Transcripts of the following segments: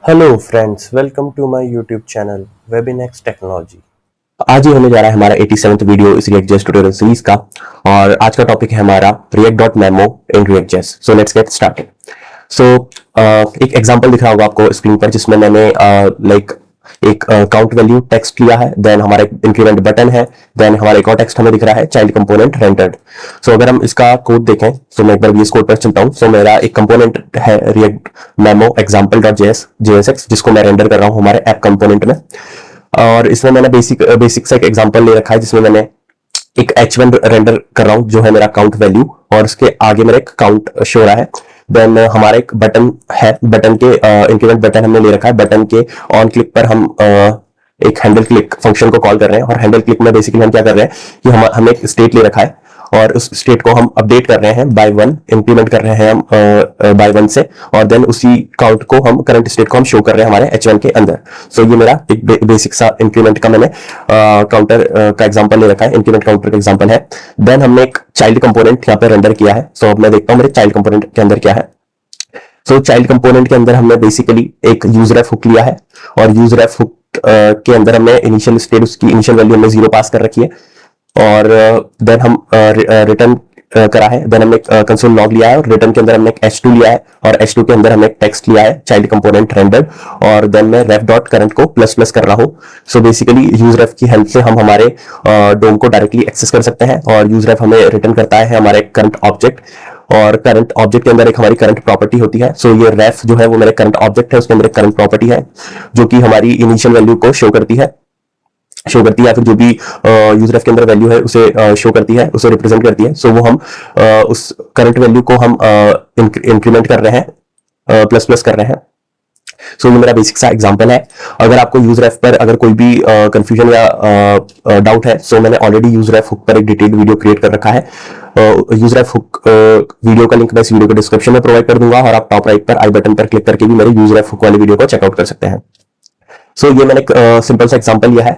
Hello friends, welcome to my YouTube channel Webinex technology. आज ही होने जा रहा है हमारा 87th वीडियो इस React.js ट्यूटोरियल सीरीज का। और आज का टॉपिक है हमारा react.memo in React.js। So let's get started. So एक एग्जांपल दिख रहा होगा आपको स्क्रीन पर, जिसमें मैंने एक काउंट वैल्यू टेक्स्ट लिया है, देन हमारा एक इंक्रीमेंट बटन है, देन हमारा एक और टेक्स्ट हमें दिख रहा है चाइल्ड कंपोनेंट रेंडर्ड। सो अगर हम इसका कोड देखें, तो मैं एक बार VS कोड पर चलता हूँ। सो मेरा एक कंपोनेंट है React Memo example.js JSX, जिसको मैं रेंडर कर रहा हूँ हमारे ऐप कंपोनेंट में। और इसमें मैंने बेसिक सा एक एग्जांपल ले रखा है, जिसमें मैंने एक H1 रेंडर कर रहा हूँ जो है मेरा काउंट वैल्यू, और उसके आगे मेरा एक काउंट शो रहा है। देन हमारा एक बटन है, बटन के इंक्रीमेंट बटन हमने ले रखा है। बटन के ऑन क्लिक पर हम एक हैंडल क्लिक फंक्शन को कॉल कर रहे हैं, और हैंडल क्लिक में बेसिकली हम क्या कर रहे हैं कि हमने एक स्टेट ले रखा है, और उस स्टेट को हम अपडेट कर रहे हैं बाय वन, इंप्लीमेंट कर रहे हैं हम बाय वन से, और देन उसी काउंट को हम करंट स्टेट को हम शो कर रहे हैं हमारे H1 के अंदर। सो ये मेरा एक बेसिक सा इंक्रीमेंट का मैंने काउंटर का एग्जांपल ले रखा है, इंक्रीमेंट काउंटर का एग्जांपल है। देन हमने एक चाइल्ड कंपोनेंट यहाँ पे रेंडर किया है। सो अब मैं देखता हूँ मेरे चाइल्ड कंपोनेंट के अंदर क्या है। सो चाइल्ड कंपोनेंट के अंदर हमने बेसिकली एक यूजरेफ हुक लिया है, और यूजरेफ हुक के अंदर हमने इनिशियल स्टेट, उसकी इनिशियल वैल्यू हमने 0 पास कर रखी है, और देन हम रिटर्न करा है। देन हमने कंसोल लॉग लिया है, और रिटर्न के अंदर हमने एक H2 लिया है, और H2 के अंदर हमने एक टेक्स्ट लिया है चाइल्ड कंपोनेंट रेंडर, और देन मैं रेफ डॉट करंट को प्लस प्लस कर रहा हूँ। सो बेसिकली यूज रेफ की हेल्प से हम हमारे डोम को डायरेक्टली एक्सेस कर सकते हैं, और यूज रेफ हमें रिटर्न करता है हमारे करंट ऑब्जेक्ट, और करंट ऑब्जेक्ट के अंदर एक हमारी करंट प्रॉपर्टी होती है। सो ये रेफ जो है वो मेरे करंट ऑब्जेक्ट है, उसके अंदर एक करंट प्रॉपर्टी है जो कि हमारी इनिशियल वैल्यू को शो करती है, या फिर जो भी यूजर एफ के अंदर वैल्यू है उसे शो करती है, उसे रिप्रेजेंट करती है। सो वो हम उस करंट वैल्यू को हम इंक्रीमेंट कर रहे हैं, प्लस प्लस कर रहे हैं। सो ये मेरा बेसिक सा एग्जांपल है। अगर आपको यूजर एफ पर अगर कोई भी कंफ्यूजन या डाउट है, सो मैंने ऑलरेडी यूजर एफ हुक पर एक डिटेल्ड वीडियो क्रिएट कर रखा है। यूजर एफ हुक वीडियो का लिंक मैं इस वीडियो को डिस्क्रिप्शन में प्रोवाइड कर दूंगा, और आप टॉप राइट पर आई बटन पर क्लिक करके भी मेरे यूजर एफ हुक वाली वीडियो को चेकआउट कर सकते हैं। ये मैंने एक सिंपल सा एग्जांपल लिया है।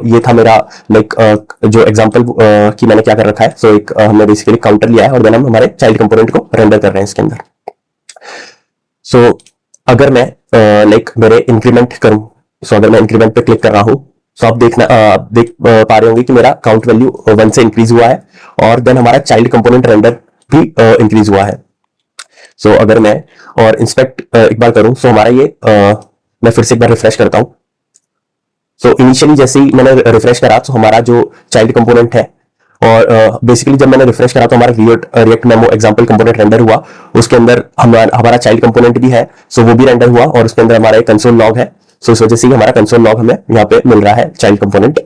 ये था मेरा जो एग्जांपल की मैंने क्या कर रखा है। एक हमने बेसिकली काउंटर लिया है, और देन हम हमारे चाइल्ड कंपोनेंट को रेंडर कर रहे हैं इसके अंदर। अगर मैं मेरे इंक्रीमेंट करूं, अगर मैं इंक्रीमेंट पे क्लिक कर रहा हूं, आप देख पा रहे होंगे कि मेरा काउंट वैल्यू 1 से इंक्रीज हुआ है, और देन हमारा चाइल्ड कंपोनेंट रेंडर भी इंक्रीज हुआ है। अगर मैं और इंस्पेक्ट एक बार करूं, हमारा ये मैं फिर से एक बार रिफ्रेश करता हूं। इनिशियली जैसे ही मैंने रिफ्रेश करा, तो हमारा जो चाइल्ड कंपोनेंट है, और बेसिकली जब मैंने रिफ्रेश करा तो हमारा react memo example component render हुआ, उसके अंदर हमारा चाइल्ड कंपोनेंट भी है। वो भी रेंडर हुआ, और उसके अंदर हमारा एक कंसोल लॉग है। इस वजह से हमारा कंसोल लॉग हमें यहाँ पे मिल रहा है चाइल्ड कंपोनेंट।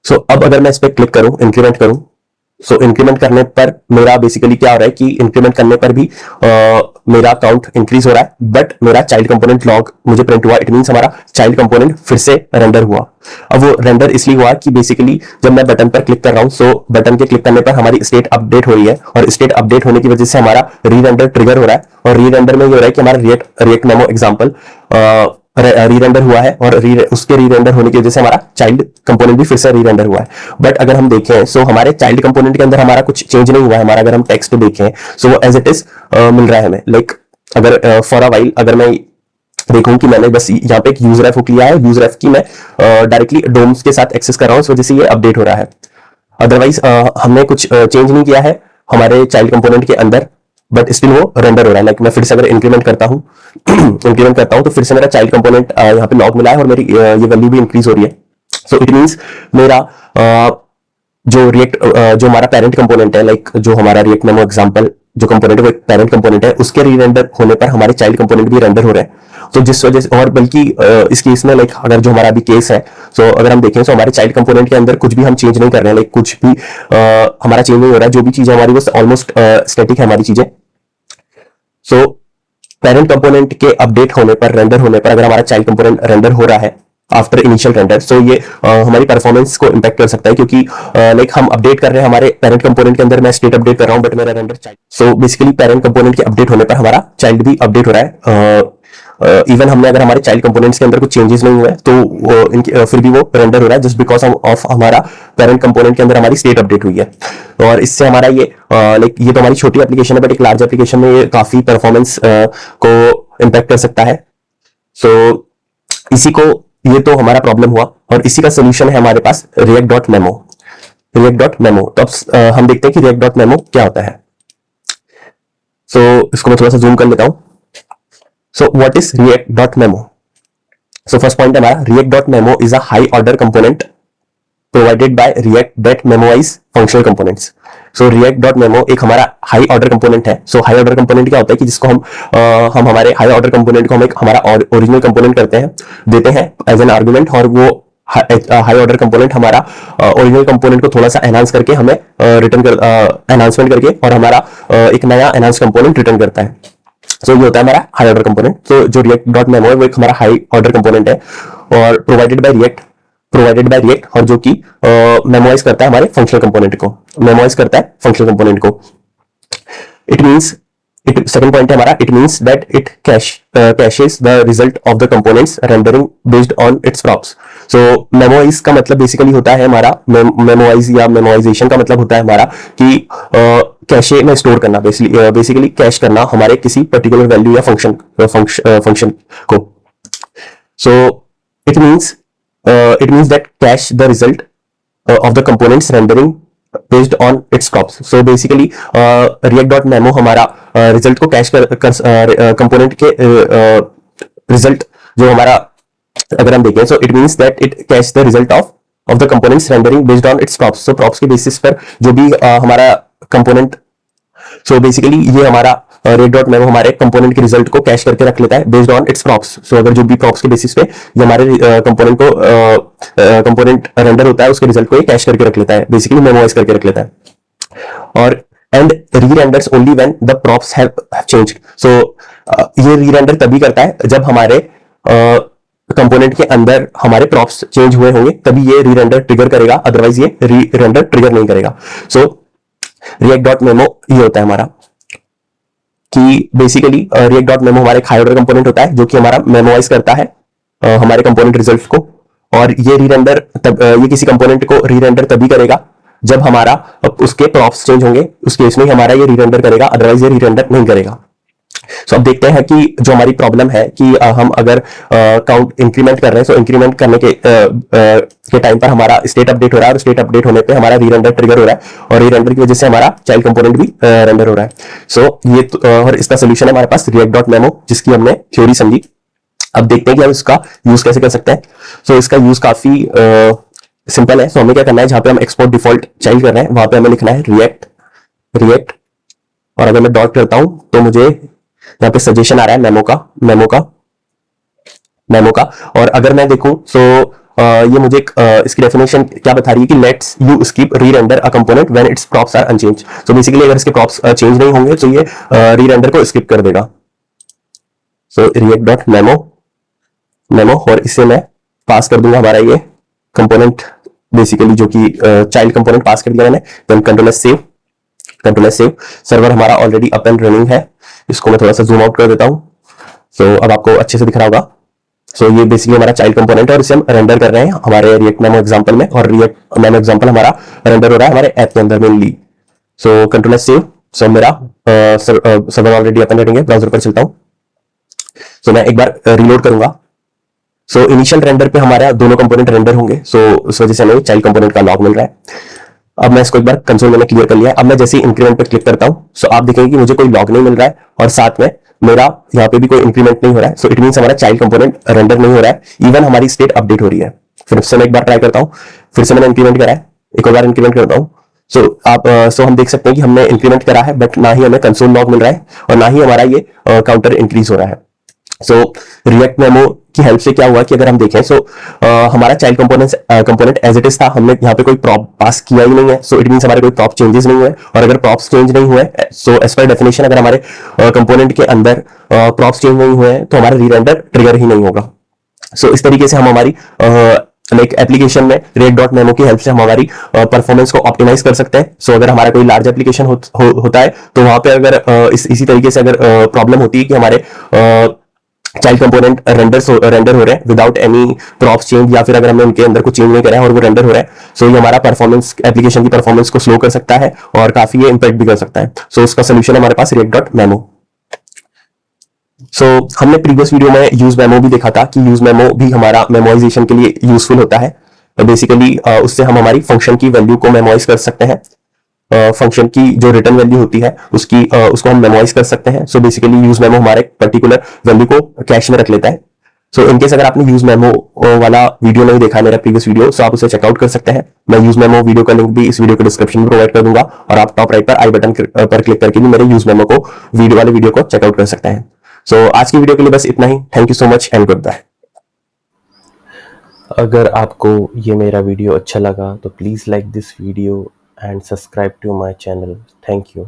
अब अगर मैं इस पर क्लिक करूं, इंक्रीमेंट करूं, इंक्रीमेंट करने पर मेरा बेसिकली क्या हो रहा है कि इंक्रीमेंट करने पर भी मेरा काउंट इंक्रीज हो रहा है, बट मेरा चाइल्ड कंपोनेंट लॉग मुझे प्रिंट हुआ। इट मींस हमारा चाइल्ड कंपोनेंट फिर से रेंडर हुआ। अब वो रेंडर इसलिए हुआ कि बेसिकली जब मैं बटन पर क्लिक कर रहा हूं, बटन के क्लिक करने पर हमारी स्टेट अपडेट हो रही है, और स्टेट अपडेट होने की वजह से हमारा री रेंडर ट्रिगर हो रहा है, और री रेंडर में ये हो रहा है कि हमारा रिएक्ट मेमो एग्जाम्पल री रेंडर हुआ है, और उसके री रेंडर होने की वजह से हमारा चाइल्ड कंपोनेंट भी फिर से री रेंडर हुआ है। बट अगर हम देखें, हमारे चाइल्ड कंपोनेंट के अंदर हमारा कुछ चेंज नहीं हुआ है। हमारा अगर हम टेक्स्ट देखें, वो एज इट इज मिल रहा है हमें। अगर फॉर अ वाइल अगर मैं देखूं कि मैंने बस यहाँ पे एक यूजर एफ हुक लिया है, यूजर एफ की मैं डायरेक्टली डोम्स के साथ एक्सेस कर रहा हूँ, इस वजह से ये अपडेट हो रहा है। अदरवाइज हमने कुछ चेंज नहीं किया है हमारे चाइल्ड कंपोनेंट के अंदर, बट स्टिल वो रेंडर हो रहा है। मैं फिर से अगर इंक्रीमेंट करता हूँ इंक्रीमेंट करता हूँ, तो फिर से मेरा चाइल्ड कंपोनेंट यहाँ पे लॉग मिला है, और मेरी ये वैल्यू भी इंक्रीज हो रही है। इट मींस मेरा जो हमारा पेरेंट कंपोनेंट है, जो हमारा रिएक्ट मेमो एग्जांपल जो कंपोनेंट है, वो एक पेरेंट कंपोनेंट है, उसके री रेंडर होने पर हमारे चाइल्ड कंपोनेंट भी रेंडर हो रहे हैं। जिस वजह से, और बल्कि इस केस में अगर जो हमारा अभी केस है, अगर हम देखें, हमारे चाइल्ड कंपोनेंट के अंदर कुछ भी हम चेंज नहीं कर रहे हैं, कुछ भी हमारा चेंज नहीं हो रहा है। जो भी चीज हमारी वो ऑलमोस्ट स्टैटिक है हमारी चीजें। पेरेंट कंपोनेंट के अपडेट होने पर, रेंडर होने पर, अगर हमारा चाइल्ड कंपोनेंट रेंडर हो रहा है आफ्टर इनिशियल रेंडर, ये हमारी परफॉर्मेंस को इंपैक्ट कर सकता है, क्योंकि हम अपडेट कर रहे हैं हमारे पेरेंट कंपोनेंट के अंदर, मैं स्टेट अपडेट कर रहा हूं, बट मेरा render child. Basically parent component के अपडेट होने पर हमारा चाइल्ड भी अपडेट हो रहा है। इवन हमने अगर हमारे चाइल्ड कंपोनेंट्स के अंदर कुछ चेंजेस नहीं हुए, तो फिर भी वो रेंडर हो रहा है, जस्ट बिकॉज ऑफ हमारा पेरेंट कंपोनेंट के अंदर हमारी स्टेट अपडेट हुई है। और इससे हमारा ये ये तो हमारी छोटी एप्लीकेशन है, बट एक लार्ज एप्लीकेशन में ये काफी परफॉर्मेंस को इंपैक्ट कर सकता है। सो इसी को, ये तो हमारा प्रॉब्लम हुआ और इसी का सोल्यूशन है हमारे पास React dot memo. React dot memo, तो अब हम देखते हैं कि रिएक्ट डॉट मेमो क्या होता है। सो इसको मैं थोड़ा सा जूम कर लेता हूं। So what is React dot memo? So first point हमारा, React dot memo is a high order component provided by React that memorize functional components. So React dot memo एक हमारा हाई ऑर्डर कंपोनेंट है। सो high order component क्या होता है कि जिसको हम हमारे हाई ऑर्डर कंपोनेंट को हम एक हमारा ओरिजिनल कंपोनेंट करते हैं, देते हैं एज एन आर्गुमेंट, और वो हाई ऑर्डर कंपोनेंट हमारा ओरिजिनल कंपोनेंट को थोड़ा सा एनहांस करके हमें रिटर्न कर एनहांसमेंट करके और हमारा एक नया एनहांस कंपोनेंट रिटर्न करता है। सो ये होता है हमारा हाई ऑर्डर कंपोनेंट। तो जो रिएक्ट डॉट मेमो है वो एक हमारा हाई ऑर्डर कंपोनेंट है और प्रोवाइडेड बाय रिएक्ट, और जो कि मेमोराइज करता है हमारे फंक्शनल कंपोनेंट को, मेमोराइज करता है फंक्शनल कंपोनेंट को। इट मींस, सेकंड पॉइंट है हमारा, it means that it caches the result of the components rendering based on its props. So memorise का मतलब बेसिकली होता है हमारा, मेमोराइज या मेमोराइजेशन का मतलब होता है हमारा कि कैशे में स्टोर करना, बेसिकली कैश करना हमारे किसी पर्टिकुलर वैल्यू या फंक्शन को। So it means that cash the result of the components rendering based on its props. So basically react dot memo हमारा रिजल्ट को कैश कर कंपोनेंट के रिजल्ट जो हमारा, अगर हम देखें, so it means that it cache the result of the components rendering based on its props. So props के बेसिस पर जो भी हमारा कंपोनेंट, सो बेसिकली ये हमारा रिएक्ट डॉट मेमो हमारे कंपोनेंट के रिजल्ट को कैश करके रख लेता है बेस्ड ऑन इट्स प्रॉप्स। सो अगर जो भी प्रॉप्स के बेसिस पे ये हमारे कंपोनेंट को कंपोनेंट रेंडर होता है उसके रिजल्ट को ये कैश करके रख लेता है, बेसिकली मेमोराइज करके रख लेता है। और and re-renders only when the props have changed. So ये री-रेंडर तभी करता है जब हमारे कंपोनेंट के अंदर हमारे प्रॉप्स चेंज हुए होंगे, तभी ये री-रेंडर ट्रिगर करेगा, अदरवाइज ये री-रेंडर ट्रिगर नहीं करेगा। सो रिएक्ट डॉट मेमो ये होता है हमारा कि बेसिकली रिएक्ट डॉट मेमो हमारे हाई ऑर्डर कंपोनेंट होता है जो कि हमारा मेमोराइज करता है हमारे कंपोनेंट रिजल्ट को, और ये री-रेंडर ये किसी कंपोनेंट को री-रेंडर तभी करेगा जब हमारा उसके प्रॉप्स चेंज होंगे, उस केस में हमारा ये री-रेंडर करेगा, अदरवाइज ये री-रेंडर नहीं करेगा। सो अब देखते हैं कि जो हमारी प्रॉब्लम है कि हम अगर काउंट इंक्रीमेंट कर रहे हैं, सो इंक्रीमेंट करने के टाइम पर हमारा स्टेट अपडेट हो रहा है, और स्टेट अपडेट होने पे हमारा री-रेंडर ट्रिगर हो रहा है, और री-रेंडर की वजह से हमारा चाइल्ड कंपोनेंट भी रेंडर हो रहा है। सो ये और इसका सोल्यूशन है हमारे पास रिएक्ट डॉट मेमो, जिसकी हमने थ्योरी समझी। अब देखते हैं कि हम इसका यूज कैसे कर सकते हैं। सो इसका यूज काफी सिंपल है। सो हमें क्या करना है, जहां पे हम एक्सपोर्ट डिफॉल्ट चाइल्ड कर रहे हैं वहां पे हमें लिखना है रिएक्ट, और अगर मैं डॉट करता हूं तो मुझे यहाँ पे सजेशन आ रहा है मेमो का। और अगर मैं देखूं सो ये मुझे इसकी डेफिनेशन क्या बता रही है कि let's you skip re-render a component when its props are unchanged. So basically अगर इसके प्रॉप्स चेंज नहीं होंगे तो ये री-रेंडर को स्किप कर देगा। सो रिएक्ट डॉट मेमो, और इसे मैं पास कर दूंगा हमारा ये कंपोनेंट, बेसिकली जो कि चाइल्ड कंपोनेंट पास कर दिया मैंने। Then control S save. Server हमारा ऑलरेडी अप एंड रनिंग है, इसको मैं थोड़ा सा जूम आउट कर देता हूं। सो अब आपको अच्छे से दिख रहा होगा। सो ये बेसिकली हमारा चाइल्ड कंपोनेंट है और इसे हम रेंडर कर रहे हैं हमारे रिएक्ट मेमो एग्जांपल में, और रिएक्ट मेमो एग्जांपल हमारा रेंडर हो रहा है हमारे ऐप के अंदर mainly. So control S save. So मेरा server already up and running है, ब्राउजर पर चलता हूं। सो मैं एक बार रीलोड करूंगा। सो इनिशियल रेंडर पे हमारा दोनों कंपोनेंट रेंडर होंगे, सो उस वजह से हमें चाइल्ड कंपोनेंट का लॉग मिल रहा है। अब मैं इसको एक बार कंसोल मैंने क्लियर कर लिया है। अब मैं जैसे ही इंक्रीमेंट पे क्लिक करता हूं, सो आप देखेंगे कि मुझे कोई लॉग नहीं मिल रहा है, और साथ में मेरा यहाँ पे भी कोई इंक्रीमेंट नहीं हो रहा है। सो इट मींस हमारा चाइल्ड कंपोनेंट रेंडर नहीं हो रहा है, इवन हमारी स्टेट अपडेट हो रही है। फिर से मैं एक बार ट्राई करता हूँ, फिर से मैंने इंक्रीमेंट करा है, एक और बार इंक्रीमेंट करता हूँ। सो हम देख सकते हैं कि हमने इंक्रीमेंट करा है, बट ना ही हमें कंसोल लॉग मिल रहा है और ना ही हमारा ये काउंटर इंक्रीज हो रहा है। सो रिएक्ट मेमो की हेल्प से क्या हुआ कि अगर हम देखें, सो हमारा child component as it is था, हमने यहाँ पे कोई प्रॉप पास किया ही नहीं है। सो इट मींस हमारे कोई प्रॉप चेंजेस नहीं हुए, और अगर प्रॉप्स चेंज नहीं हुए, सो एज पर डेफिनेशन अगर हमारे कंपोनेंट के अंदर प्रॉप्स चेंज नहीं हुए तो हमारा री-रेंडर ट्रिगर ही नहीं होगा। सो इस तरीके से हम हमारी लाइक एप्लीकेशन में रिएक्ट डॉट मेमो की हेल्प से हम हमारी परफॉर्मेंस को ऑप्टिमाइज कर सकते हैं। सो अगर हमारा कोई लार्ज एप्लीकेशन होता है तो वहां पे अगर इसी तरीके से अगर प्रॉब्लम होती है कि हमारे चाइल्ड कंपोनेंट रेंडर हो रहे हैं विदाउट एनी प्रॉप्स चेंज, या फिर अगर हमने उनके अंदर कुछ चेंज नहीं करा है और वो रेंडर हो रहा है, सो ये हमारा परफॉर्मेंस, एप्लीकेशन की परफॉर्मेंस को स्लो कर सकता है और काफी ये इंपैक्ट भी कर सकता है। सो उसका सोल्यूशन हमारे पास रिएक्ट डॉट मेमो। सो हमने प्रीवियस वीडियो में यूज मेमो भी देखा था कि यूज मेमो भी हमारा मेमोराइजेशन के लिए यूजफुल होता है। बेसिकली उससे हम हमारी फंक्शन की वैल्यू को मेमोराइज कर सकते हैं। फंक्शन की जो रिटर्न वैल्यू होती है उसको हम मेमोराइज कर सकते हैं। सो बेसिकली यूज मेमो हमारे पर्टिकुलर वैल्यू को कैश में रख लेता है। सो इनकेस अगर आपने यूज मेमो वाला वीडियो नहीं देखा मेरा प्रीवियस वीडियो, तो आप उसे चेकआउट कर सकते हैं। मैं यूज मेमो वीडियो का लिंक भी इस वीडियो के डिस्क्रिप्शन में प्रोवाइड कर दूंगा, और आप टॉप राइट पर आई बटन पर क्लिक करके भी मेरे यूज मेमो को वीडियो को चेकआउट कर सकते हैं। सो आज की वीडियो के लिए बस इतना ही। Thank you so much and good bye. अगर आपको ये मेरा वीडियो अच्छा लगा तो please like this video and subscribe to my channel. Thank you.